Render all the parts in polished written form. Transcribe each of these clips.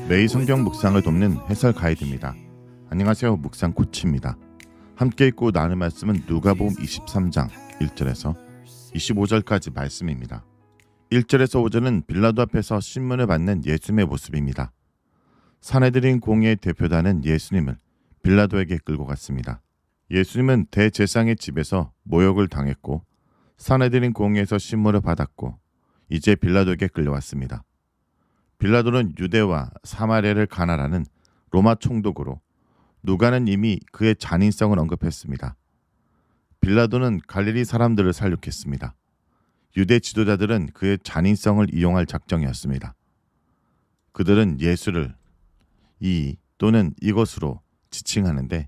매일 성경 묵상을 돕는 해설 가이드입니다. 안녕하세요. 묵상 코치입니다. 함께 읽고 나눌 말씀은 누가복음 23장 1절에서 25절까지 말씀입니다. 1절에서 5절은 빌라도 앞에서 신문을 받는 예수님의 모습입니다. 산헤드린 공의의 대표단은 예수님을 빌라도에게 끌고 갔습니다. 예수님은 대제사장의 집에서 모욕을 당했고 산헤드린 공의에서 신문을 받았고 이제 빌라도에게 끌려왔습니다. 빌라도는 유대와 사마리아를 가나라는 로마 총독으로 누가는 이미 그의 잔인성을 언급했습니다. 빌라도는 갈릴리 사람들을 살육했습니다. 유대 지도자들은 그의 잔인성을 이용할 작정이었습니다. 그들은 예수를 이 또는 이것으로 지칭하는데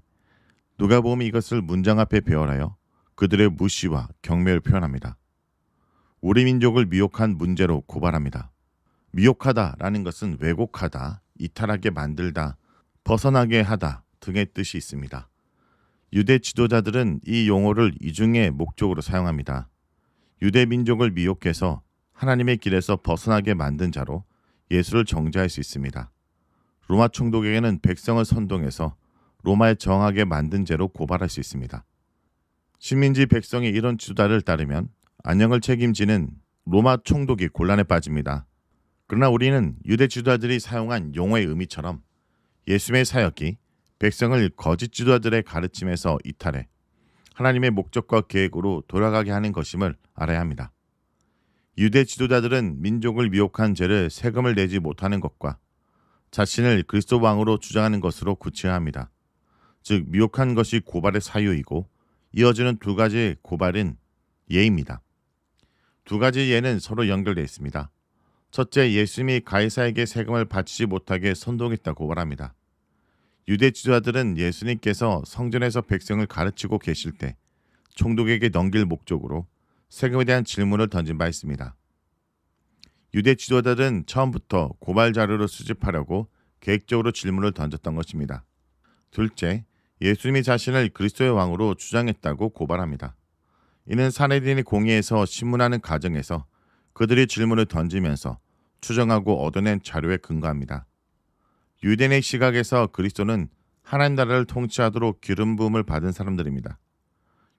누가복음이 이것을 문장 앞에 배열하여 그들의 무시와 경멸을 표현합니다. 우리 민족을 미혹한 문제로 고발합니다. 미혹하다라는 것은 왜곡하다, 이탈하게 만들다, 벗어나게 하다 등의 뜻이 있습니다. 유대 지도자들은 이 용어를 이중의 목적으로 사용합니다. 유대 민족을 미혹해서 하나님의 길에서 벗어나게 만든 자로 예수를 정죄할 수 있습니다. 로마 총독에게는 백성을 선동해서 로마에 정하게 만든 죄로 고발할 수 있습니다. 식민지 백성이 이런 지도자를 따르면 안녕을 책임지는 로마 총독이 곤란에 빠집니다. 그러나 우리는 유대 지도자들이 사용한 용어의 의미처럼 예수님의 사역이 백성을 거짓 지도자들의 가르침에서 이탈해 하나님의 목적과 계획으로 돌아가게 하는 것임을 알아야 합니다. 유대 지도자들은 민족을 미혹한 죄를 세금을 내지 못하는 것과 자신을 그리스도 왕으로 주장하는 것으로 구치해야 합니다. 즉 미혹한 것이 고발의 사유이고 이어지는 두 가지 고발은 예입니다. 두 가지 예는 서로 연결되어 있습니다. 첫째, 예수님이 가이사에게 세금을 바치지 못하게 선동했다 고발합니다. 유대 지도자들은 예수님께서 성전에서 백성을 가르치고 계실 때 총독에게 넘길 목적으로 세금에 대한 질문을 던진 바 있습니다. 유대 지도자들은 처음부터 고발 자료를 수집하려고 계획적으로 질문을 던졌던 것입니다. 둘째, 예수님이 자신을 그리스도의 왕으로 주장했다고 고발합니다. 이는 산헤드린의 공의에서 신문하는 과정에서 그들이 질문을 던지면서 추정하고 얻어낸 자료에 근거합니다. 유대인의 시각에서 그리스도는 하나님 나라를 통치하도록 기름 부음을 받은 사람들입니다.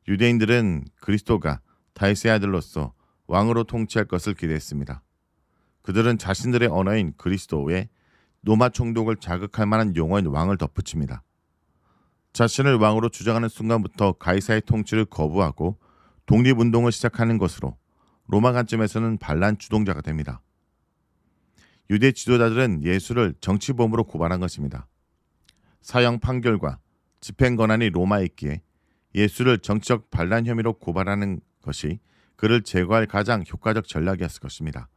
유대인들은 그리스도가 다윗의 아들로서 왕으로 통치할 것을 기대했습니다. 그들은 자신들의 언어인 그리스도에 로마 총독을 자극할 만한 용어인 왕을 덧붙입니다. 자신을 왕으로 주장하는 순간부터 가이사의 통치를 거부하고 독립운동을 시작하는 것으로 로마 관점에서는 반란 주동자가 됩니다. 유대 지도자들은 예수를 정치범으로 고발한 것입니다. 사형 판결과 집행 권한이 로마에 있기에 예수를 정치적 반란 혐의로 고발하는 것이 그를 제거할 가장 효과적 전략이었을 것입니다.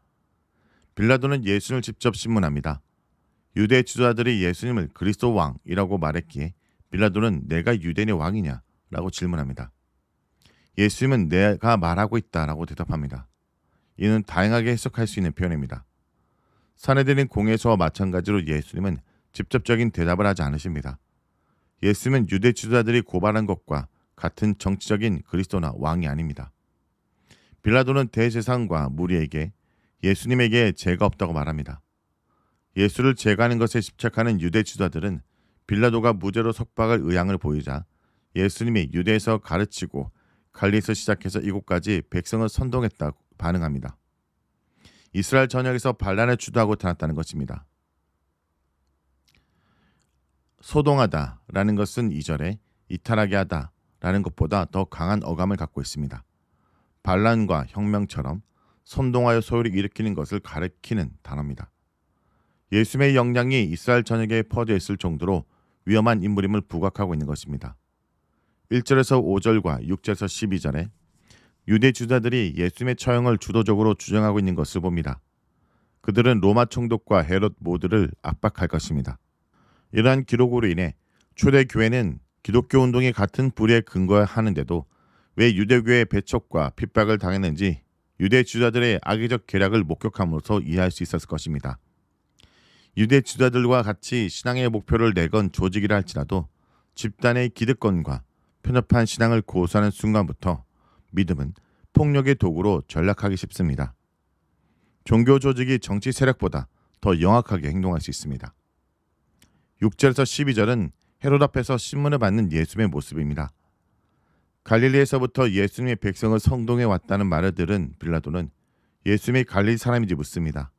빌라도는 예수를 직접 신문합니다. 유대 지도자들이 예수님을 그리스도 왕이라고 말했기에 빌라도는 내가 유대인의 왕이냐? 라고 질문합니다. 예수님은 내가 말하고 있다라고 대답합니다. 이는 다양하게 해석할 수 있는 표현입니다. 산헤드린 공회에서와 마찬가지로 예수님은 직접적인 대답을 하지 않으십니다. 예수님은 유대 지도자들이 고발한 것과 같은 정치적인 그리스도나 왕이 아닙니다. 빌라도는 대제사장과 무리에게 예수님에게 죄가 없다고 말합니다. 예수를 제거하는 것에 집착하는 유대 지도자들은 빌라도가 무죄로 석박할 의향을 보이자 예수님이 유대에서 가르치고 갈릴리에서 시작해서 이곳까지 백성을 선동했다고 반응합니다. 이스라엘 전역에서 반란을 주도하고 나타났다는 것입니다. 소동하다라는 것은 2절에 이탈하게 하다라는 것보다 더 강한 어감을 갖고 있습니다. 반란과 혁명처럼 선동하여 소요를 일으키는 것을 가리키는 단어입니다. 예수님의 영향이 이스라엘 전역에 퍼져 있을 정도로 위험한 인물임을 부각하고 있는 것입니다. 1절에서 5절과 6절에서 12절에 유대 지도자들이 예수님의 처형을 주도적으로 주장하고 있는 것을 봅니다. 그들은 로마 총독과 헤롯 모두를 압박할 것입니다. 이러한 기록으로 인해 초대 교회는 기독교 운동이 같은 불의에 근거하는데도 왜 유대교회의 배척과 핍박을 당했는지 유대 지도자들의 악의적 계략을 목격함으로써 이해할 수 있었을 것입니다. 유대 지도자들과 같이 신앙의 목표를 내건 조직이라 할지라도 집단의 기득권과 편협한 신앙을 고수하는 순간부터 믿음은 폭력의 도구로 전락하기 쉽습니다. 종교 조직이 정치 세력보다 더 영악하게 행동할 수 있습니다. 6절에서 12절은 헤롯 앞에서 신문을 받는 예수님의 모습입니다. 갈릴리에서부터 예수님의 백성을 성동해 왔다는 말을 들은 빌라도는 예수님이 갈릴리 사람인지 묻습니다.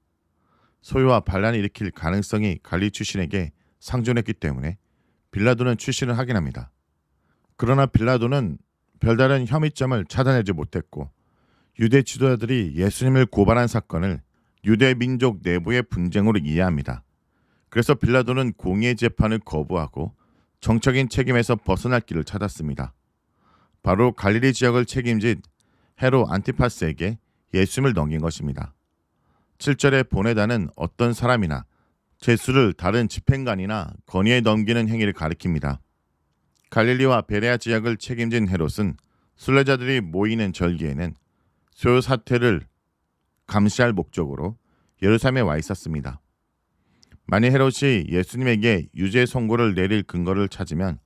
소요와 반란을 일으킬 가능성이 갈릴리 출신에게 상존했기 때문에 빌라도는 출신을 확인합니다. 그러나 빌라도는 별다른 혐의점을 찾아내지 못했고 유대 지도자들이 예수님을 고발한 사건을 유대 민족 내부의 분쟁으로 이해합니다. 그래서 빌라도는 공의의 재판을 거부하고 정적인 책임에서 벗어날 길을 찾았습니다. 바로 갈릴리 지역을 책임진 헤롯 안티파스에게 예수님을 넘긴 것입니다. 7절에 보내다는 어떤 사람이나 죄수를 다른 집행관이나 건의에 넘기는 행위를 가리킵니다. 갈릴리와 베레아 지역을 책임진 헤롯은 순례자들이 모이는 절기에는 소요 사태를 감시할 목적으로 예루살렘에 와 있었습니다. 만일 헤롯이 예수님에게 유죄 선고를 내릴 근거를 찾으면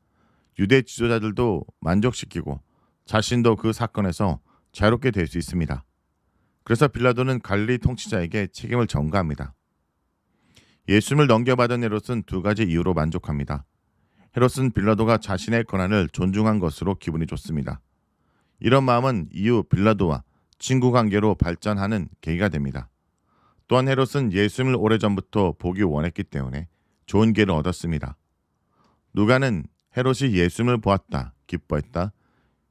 유대 지도자들도 만족시키고 자신도 그 사건에서 자유롭게 될 수 있습니다. 그래서 빌라도는 갈릴리 통치자에게 책임을 전가합니다. 예수님을 넘겨받은 헤롯은 두 가지 이유로 만족합니다. 헤롯은 빌라도가 자신의 권한을 존중한 것으로 기분이 좋습니다. 이런 마음은 이후 빌라도와 친구 관계로 발전하는 계기가 됩니다. 또한 헤롯은 예수님을 오래전부터 보기 원했기 때문에 좋은 기회를 얻었습니다. 누가는 헤롯이 예수님을 보았다, 기뻐했다,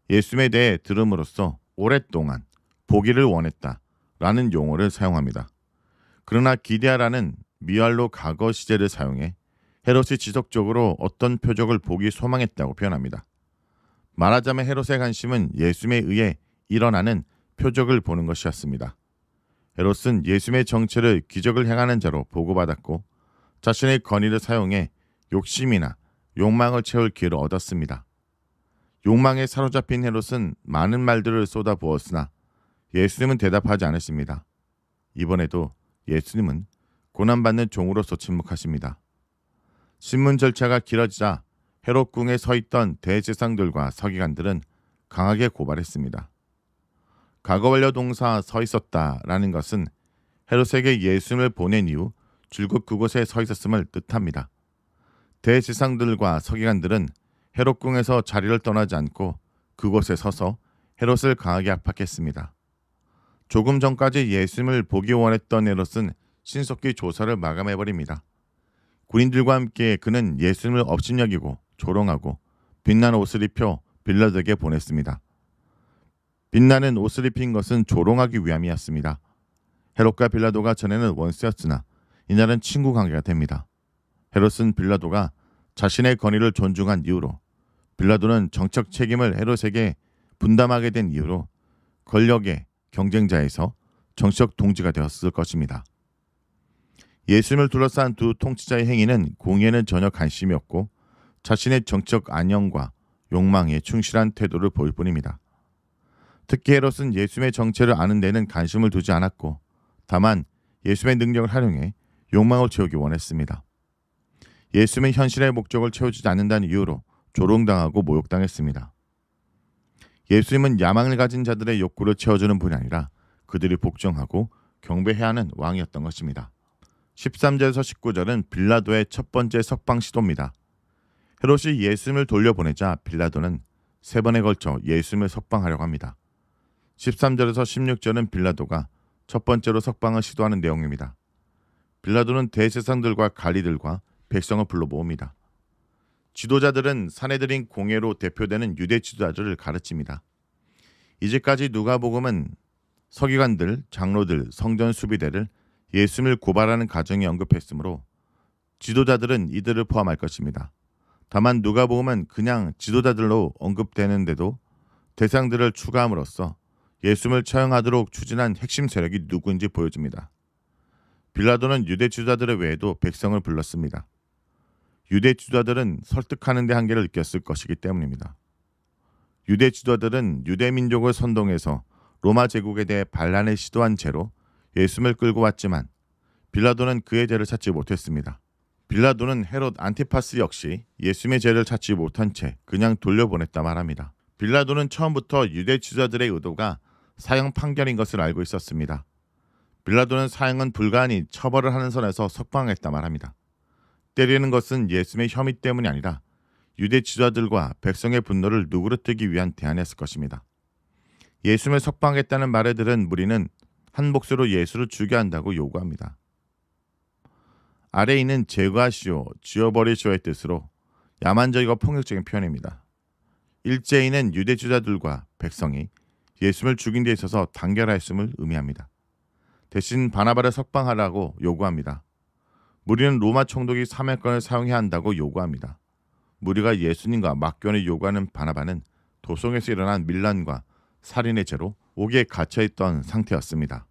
예수님에 대해 들음으로써 오랫동안 보기를 원했다 라는 용어를 사용합니다. 그러나 기대하라는 미완로 과거 시제를 사용해 헤롯이 지속적으로 어떤 표적을 보기 소망했다고 표현합니다. 말하자면 헤롯의 관심은 예수님에 의해 일어나는 표적을 보는 것이었습니다. 헤롯은 예수님의 정체를 기적을 행하는 자로 보고받았고 자신의 권위를 사용해 욕심이나 욕망을 채울 기회를 얻었습니다. 욕망에 사로잡힌 헤롯은 많은 말들을 쏟아부었으나 예수님은 대답하지 않으십니다. 이번에도 예수님은 고난받는 종으로서 침묵하십니다. 신문 절차가 길어지자 헤롯 궁에 서 있던 대제사장들과 서기관들은 강하게 고발했습니다. 과거 완료 동사 서 있었다라는 것은 헤롯에게 예수님을 보낸 이후 줄곧 그곳에 서 있었음을 뜻합니다. 대제사장들과 서기관들은 헤롯 궁에서 자리를 떠나지 않고 그곳에 서서 헤롯을 강하게 압박했습니다. 조금 전까지 예수님을 보기 원했던 헤롯은 신속히 조사를 마감해버립니다. 군인들과 함께 그는 예수님을 업신여기고 조롱하고 빛나는 옷을 입혀 빌라도에게 보냈습니다. 빛나는 옷을 입힌 것은 조롱하기 위함이었습니다. 헤롯과 빌라도가 전에는 원수였으나 이날은 친구 관계가 됩니다. 헤롯은 빌라도가 자신의 권위를 존중한 이유로, 빌라도는 정책 책임을 헤롯에게 분담하게 된 이유로 권력의 경쟁자에서 정치적 동지가 되었을 것입니다. 예수님을 둘러싼 두 통치자의 행위는 공의에는 전혀 관심이 없고 자신의 정치적 안녕과 욕망에 충실한 태도를 보일 뿐입니다. 특히 헤롯은 예수님의 정체를 아는 데는 관심을 두지 않았고 다만 예수님의 능력을 활용해 욕망을 채우기 원했습니다. 예수님은 현실의 목적을 채워주지 않는다는 이유로 조롱당하고 모욕당했습니다. 예수님은 야망을 가진 자들의 욕구를 채워주는 분이 아니라 그들이 복종하고 경배해야 하는 왕이었던 것입니다. 13절에서 19절은 빌라도의 첫 번째 석방 시도입니다. 헤롯이 예수님을 돌려보내자 빌라도는 3번에 걸쳐 예수님을 석방하려고 합니다. 13절에서 16절은 빌라도가 첫 번째로 석방을 시도하는 내용입니다. 빌라도는 대제사장들과 관리들과 백성을 불러 모읍니다. 지도자들은 사내들인 공회로 대표되는 유대 지도자들을 가르칩니다. 이제까지 누가복음은 서기관들, 장로들, 성전 수비대를 예수님을 고발하는 가정에 언급했으므로 지도자들은 이들을 포함할 것입니다. 다만 누가복음은 그냥 지도자들로 언급되는데도 대상들을 추가함으로써 예수님을 처형하도록 추진한 핵심 세력이 누구인지 보여줍니다. 빌라도는 유대 지도자들 외에도 백성을 불렀습니다. 유대 지도자들은 설득하는 데 한계를 느꼈을 것이기 때문입니다. 유대 지도자들은 유대 민족을 선동해서 로마 제국에 대해 반란을 시도한 채로 예수님을 끌고 왔지만 빌라도는 그의 죄를 찾지 못했습니다. 빌라도는 헤롯 안티파스 역시 예수님의 죄를 찾지 못한 채 그냥 돌려보냈다 말합니다. 빌라도는 처음부터 유대 지도자들의 의도가 사형 판결인 것을 알고 있었습니다. 빌라도는 사형은 불가하니 처벌을 하는 선에서 석방했다 말합니다. 때리는 것은 예수님의 혐의 때문이 아니라 유대 지도자들과 백성의 분노를 누그러뜨리기 위한 대안이었을 것입니다. 예수님을 석방했다는 말에 들은 무리는 한 몫으로 예수를 죽여야 한다고 요구합니다. 아래에 있는 제거하시오, 지워버리시오의 뜻으로 야만적이고 폭력적인 표현입니다. 일제히는 유대 지도자들과 백성이 예수를 죽인 데 있어서 단결하였음을 의미합니다. 대신 바나바를 석방하라고 요구합니다. 무리는 로마 총독이 사면권을 사용해야 한다고 요구합니다. 무리가 예수님과 맞교환을 요구하는 바나바는 도성에서 일어난 밀란과 살인의 죄로 옥에 갇혀있던 상태였습니다.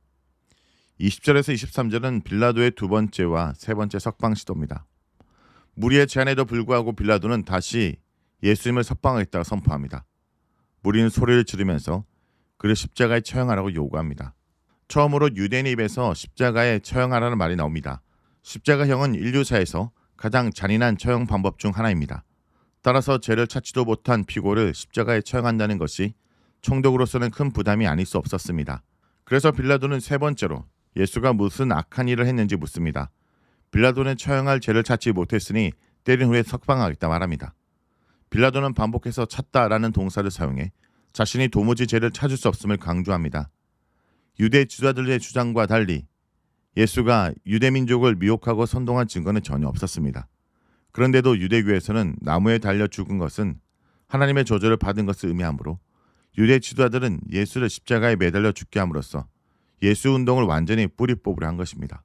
20절에서 23절은 빌라도의 두 번째와 세 번째 석방 시도입니다. 무리의 제안에도 불구하고 빌라도는 다시 예수님을 석방하겠다고 선포합니다. 무리는 소리를 지르면서 그를 십자가에 처형하라고 요구합니다. 처음으로 유대인의 입에서 십자가에 처형하라는 말이 나옵니다. 십자가형은 인류사에서 가장 잔인한 처형 방법 중 하나입니다. 따라서 죄를 찾지도 못한 피고를 십자가에 처형한다는 것이 총독으로서는 큰 부담이 아닐 수 없었습니다. 그래서 빌라도는 세 번째로 예수가 무슨 악한 일을 했는지 묻습니다. 빌라도는 처형할 죄를 찾지 못했으니 때린 후에 석방하겠다 말합니다. 빌라도는 반복해서 찾다라는 동사를 사용해 자신이 도무지 죄를 찾을 수 없음을 강조합니다. 유대 지도자들의 주장과 달리 예수가 유대 민족을 미혹하고 선동한 증거는 전혀 없었습니다. 그런데도 유대교에서는 나무에 달려 죽은 것은 하나님의 저주를 받은 것을 의미하므로 유대 지도자들은 예수를 십자가에 매달려 죽게 함으로써 예수 운동을 완전히 뿌리 뽑으려 한 것입니다.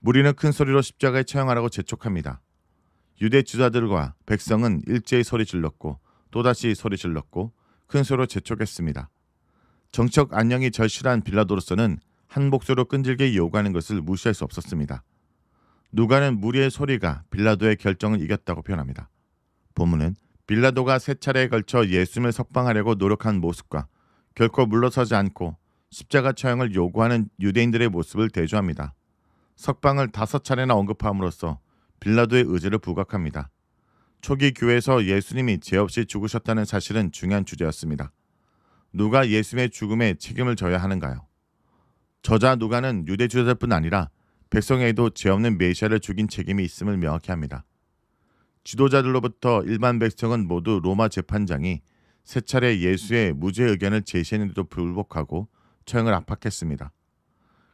무리는 큰 소리로 십자가에 처형하라고 재촉합니다. 유대 지도자들과 백성은 일제히 소리 질렀고 또다시 소리 질렀고 큰 소리로 재촉했습니다. 정치적 안녕이 절실한 빌라도로서는 한 목소리로 끈질기게 요구하는 것을 무시할 수 없었습니다. 누가는 무리의 소리가 빌라도의 결정을 이겼다고 표현합니다. 본문은 빌라도가 세 차례에 걸쳐 예수님을 석방하려고 노력한 모습과 결코 물러서지 않고 십자가 처형을 요구하는 유대인들의 모습을 대조합니다. 석방을 5차례나 언급함으로써 빌라도의 의지를 부각합니다. 초기 교회에서 예수님이 죄 없이 죽으셨다는 사실은 중요한 주제였습니다. 누가 예수님의 죽음에 책임을 져야 하는가요? 저자 누가는 유대 지도자뿐 아니라 백성에게도 죄 없는 메시아를 죽인 책임이 있음을 명확히 합니다. 지도자들로부터 일반 백성은 모두 로마 재판장이 세 차례 예수의 무죄 의견을 제시했는데도 불복하고 처형을 압박했습니다.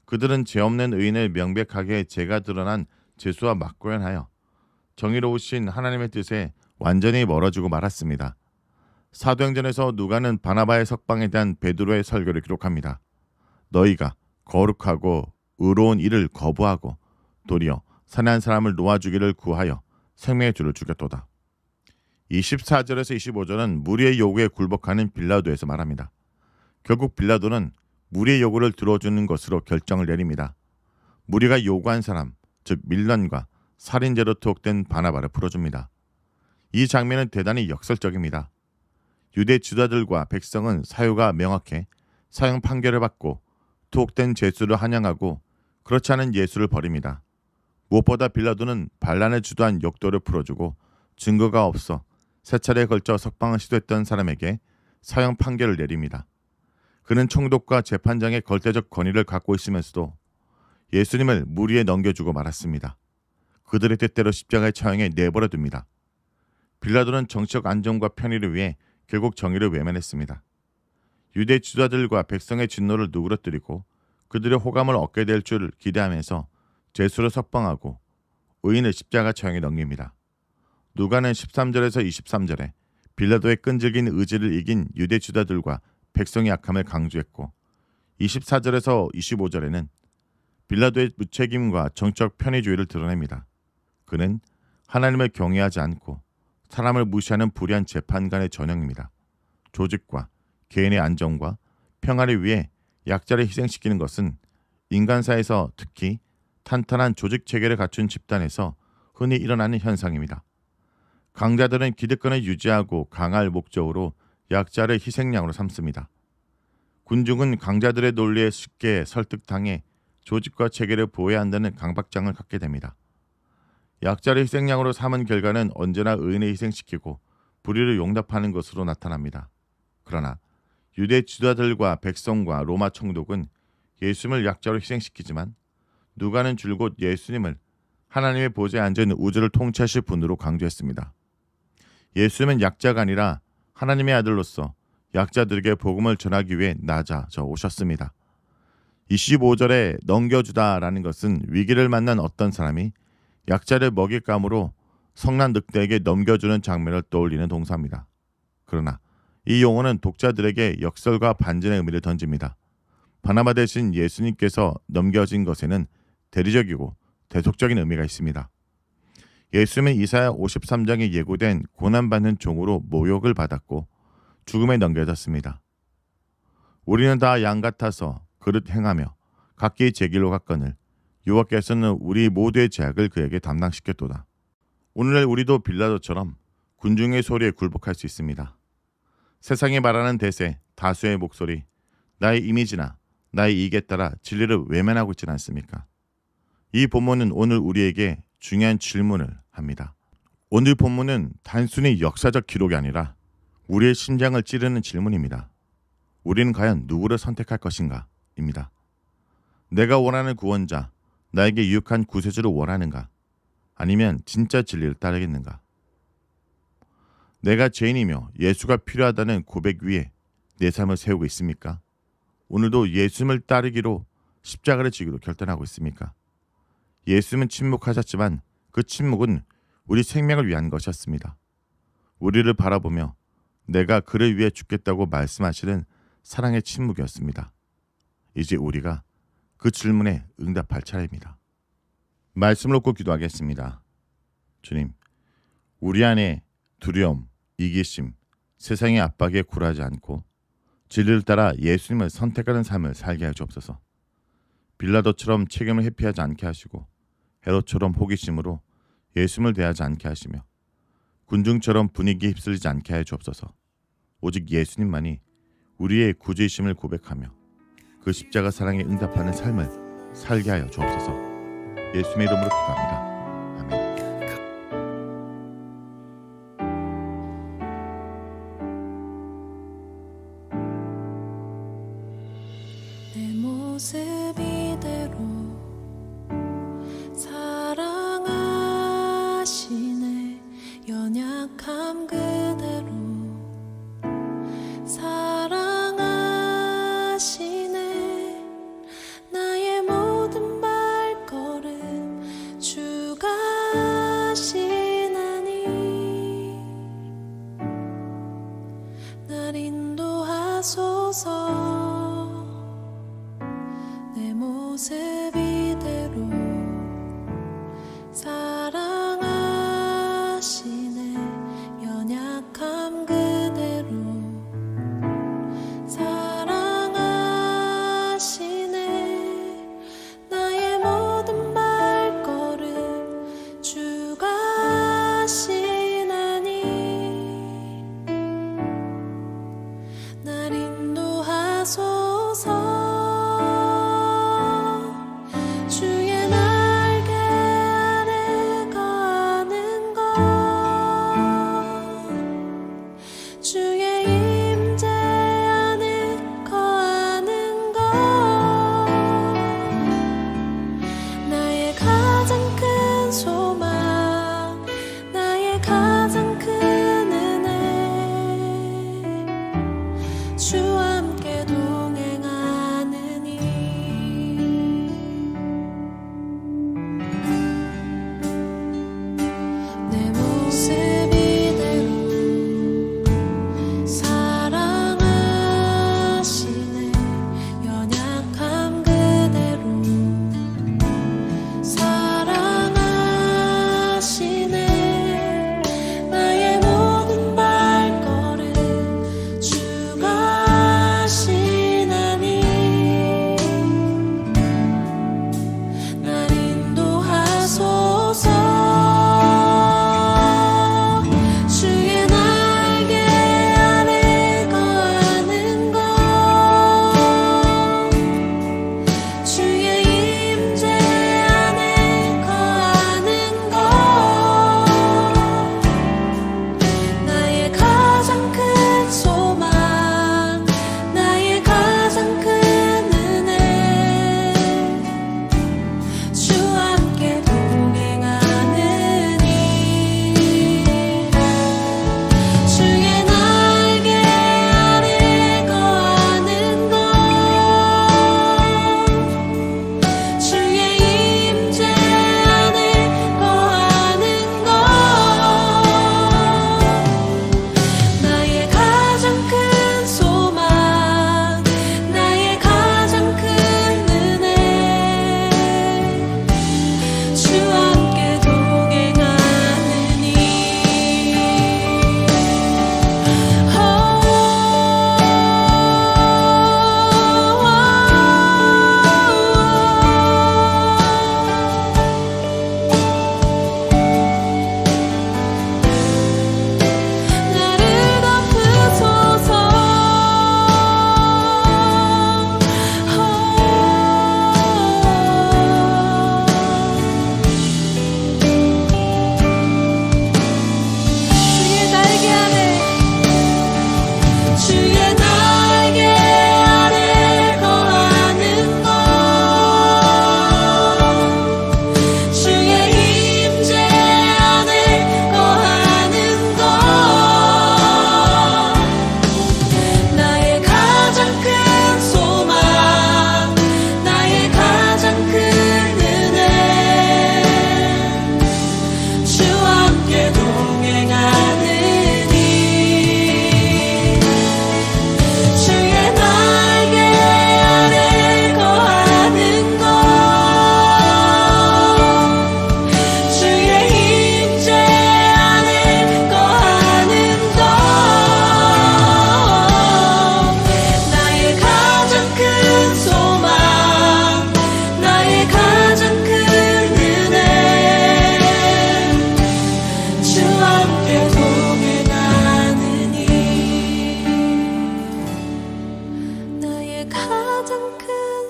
그들은 죄 없는 의인을 명백하게 죄가 드러난 죄수와 맞고연하여 정의로우신 하나님의 뜻에 완전히 멀어지고 말았습니다. 사도행전에서 누가는 바나바의 석방에 대한 베드로의 설교를 기록합니다. 너희가 거룩하고 의로운 일을 거부하고 도리어 선한 사람을 놓아주기를 구하여 생명의 주를 죽였도다. 24절에서 25절은 무리의 요구에 굴복하는 빌라도에서 말합니다. 결국 빌라도는 무리의 요구를 들어주는 것으로 결정을 내립니다. 무리가 요구한 사람, 즉 밀란과 살인죄로 투옥된 바나바를 풀어줍니다. 이 장면은 대단히 역설적입니다. 유대 지도자들과 백성은 사유가 명확해 사형 판결을 받고 투옥된 죄수를 환영하고 그렇지 않은 예수를 버립니다. 무엇보다 빌라도는 반란을 주도한 역도를 풀어주고 증거가 없어 세 차례에 걸쳐 석방을 시도했던 사람에게 사형 판결을 내립니다. 그는 총독과 재판장의 절대적 권위를 갖고 있으면서도 예수님을 무리에 넘겨주고 말았습니다. 그들의 뜻대로 십자가의 처형에 내버려 둡니다. 빌라도는 정치적 안정과 편의를 위해 결국 정의를 외면했습니다. 유대 지도자들과 백성의 진노를 누그러뜨리고 그들의 호감을 얻게 될 줄 기대하면서 죄수를 석방하고 의인을 십자가 처형에 넘깁니다. 누가는 13절에서 23절에 빌라도의 끈질긴 의지를 이긴 유대 지도자들과 백성의 약함을 강조했고 24절에서 25절에는 빌라도의 무책임과 정적 편의주의를 드러냅니다. 그는 하나님을 경외하지 않고 사람을 무시하는 불의한 재판관의 전형입니다. 조직과 개인의 안정과 평화를 위해 약자를 희생시키는 것은 인간사에서 특히 탄탄한 조직 체계를 갖춘 집단에서 흔히 일어나는 현상입니다. 강자들은 기득권을 유지하고 강할 목적으로 약자를 희생양으로 삼습니다. 군중은 강자들의 논리에 쉽게 설득당해 조직과 체계를 보호해야 한다는 강박장을 갖게 됩니다. 약자를 희생양으로 삼은 결과는 언제나 의인을 희생시키고 불의를 용납하는 것으로 나타납니다. 그러나 유대 지도자들과 백성과 로마 총독은 예수님을 약자로 희생시키지만 누가는 줄곧 예수님을 하나님의 보좌에 앉은 우주를 통치하실 분으로 강조했습니다. 예수님은 약자가 아니라 하나님의 아들로서 약자들에게 복음을 전하기 위해 낮아져 오셨습니다. 25절에 넘겨주다라는 것은 위기를 만난 어떤 사람이 약자를 먹잇감으로 성난 늑대에게 넘겨주는 장면을 떠올리는 동사입니다. 그러나 이 용어는 독자들에게 역설과 반전의 의미를 던집니다. 바나바 대신 예수님께서 넘겨진 것에는 대리적이고 대속적인 의미가 있습니다. 예수님은 이사야 53장에 예고된 고난받는 종으로 모욕을 받았고 죽음에 넘겨졌습니다. 우리는 다 양 같아서 그릇 행하며 각기 제 길로 갔거늘 여호와께서는 우리 모두의 죄악을 그에게 담당시켰도다. 오늘날 우리도 빌라도처럼 군중의 소리에 굴복할 수 있습니다. 세상이 말하는 대세, 다수의 목소리, 나의 이미지나 나의 이익에 따라 진리를 외면하고 있지는 않습니까? 이 본문은 오늘 우리에게 중요한 질문을 합니다. 오늘 본문은 단순히 역사적 기록이 아니라 우리의 심장을 찌르는 질문입니다. 우리는 과연 누구를 선택할 것인가? 입니다. 내가 원하는 구원자, 나에게 유익한 구세주를 원하는가? 아니면 진짜 진리를 따르겠는가? 내가 죄인이며 예수가 필요하다는 고백 위에 내 삶을 세우고 있습니까? 오늘도 예수님을 따르기로 십자가를 지기로 결단하고 있습니까? 예수님은 침묵하셨지만 그 침묵은 우리 생명을 위한 것이었습니다. 우리를 바라보며 내가 그를 위해 죽겠다고 말씀하시는 사랑의 침묵이었습니다. 이제 우리가 그 질문에 응답할 차례입니다. 말씀을 놓고 기도하겠습니다. 주님, 우리 안에 두려움, 이기심, 세상의 압박에 굴하지 않고 진리를 따라 예수님을 선택하는 삶을 살게 하여 주옵소서. 빌라도처럼 책임을 회피하지 않게 하시고 헤롯처럼 호기심으로 예수님을 대하지 않게 하시며 군중처럼 분위기에 휩쓸리지 않게 하여 주옵소서. 오직 예수님만이 우리의 구주이심을 고백하며 그 십자가 사랑에 응답하는 삶을 살게 하여 주옵소서. 예수님의 이름으로 기도합니다. 아멘. 내 모습 이대로 사랑하시네. 연약함 그대로 사랑하시네. 나의 모든 발걸음 주가 하시나니 날 인도하소서. 내 모습 이대로 사랑하시네. 연약함 그대로 사랑하시네. 나의 모든 발걸음 주가 하시나니 날 인도하소서.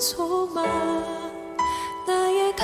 소망 나의